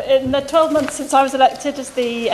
in the 12 months since I was elected as the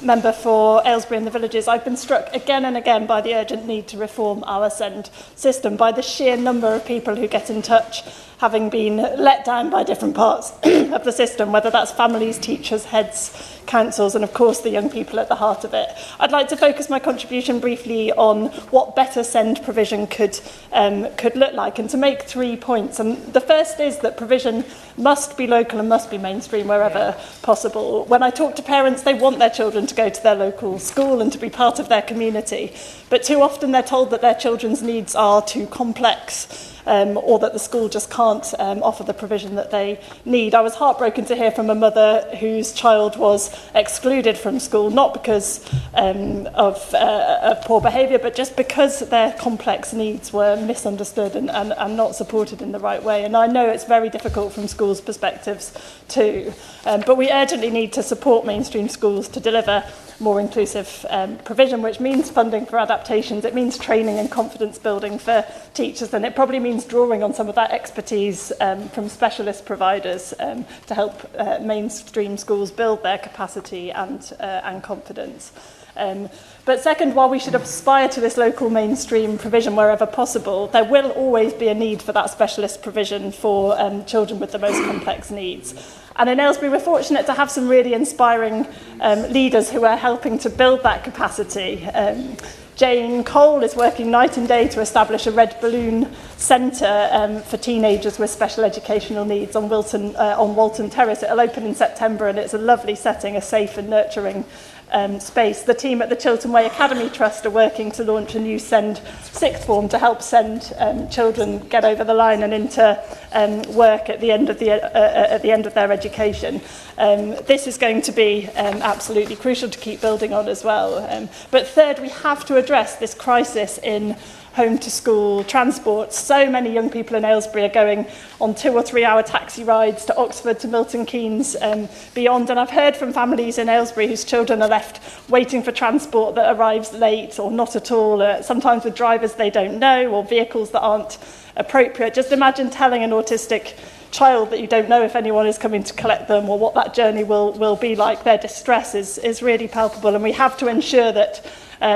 member for Aylesbury and the Villages, I've been struck again and again by the urgent need to reform our SEND system, by the sheer number of people who get in touch having been let down by different parts of the system, whether that's families, teachers, heads, councils, and of course the young people at the heart of it. I'd like to focus my contribution briefly on what better SEND provision could look like, and to make 3 points. And the first is that provision must be local and must be mainstream wherever possible. When I talk to parents, they want their children to go to their local school and to be part of their community, but too often they're told that their children's needs are too complex, or that the school just can't offer the provision that they need. I was heartbroken to hear from a mother whose child was excluded from school, not because of poor behaviour, but just because their complex needs were misunderstood and not supported in the right way. And I know it's very difficult from schools' perspectives too, but we urgently need to support mainstream schools to deliver more inclusive provision, which means funding for adaptations, it means training and confidence building for teachers, and it probably means drawing on some of that expertise from specialist providers to help mainstream schools build their capacity and confidence. But second, while we should aspire to this local mainstream provision wherever possible, there will always be a need for that specialist provision for children with the most complex needs. And in Aylesbury, we're fortunate to have some really inspiring leaders who are helping to build that capacity. Jane Cole is working night and day to establish a Red Balloon Centre for teenagers with special educational needs on Walton Terrace. It'll open in September, and it's a lovely setting, a safe and nurturing space. The team at the Chiltern Way Academy Trust are working to launch a new SEND sixth form to help SEND children get over the line and into work at the end of their education. This is going to be absolutely crucial to keep building on as well. But third, we have to address this crisis in home to school transport. So many young people in Aylesbury are going on 2 or 3 hour taxi rides to Oxford, to Milton Keynes, beyond. And I've heard from families in Aylesbury whose children are left waiting for transport that arrives late or not at all, sometimes with drivers they don't know or vehicles that aren't appropriate. Just imagine telling an autistic child that you don't know if anyone is coming to collect them or what that journey will be like. Their distress is really palpable, and we have to ensure that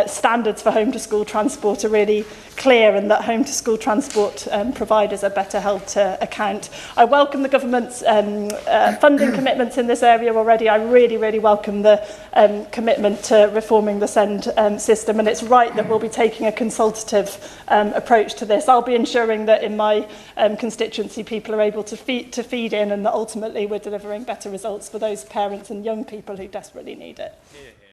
standards for home to school transport are really clear, and that home to school transport providers are better held to account. I welcome the government's funding commitments in this area already. I really welcome the commitment to reforming the SEND system, and it's right that we'll be taking a consultative approach to this. I'll be ensuring that in my constituency people are able to feed in, and that ultimately we're delivering better results for those parents and young people who desperately need it.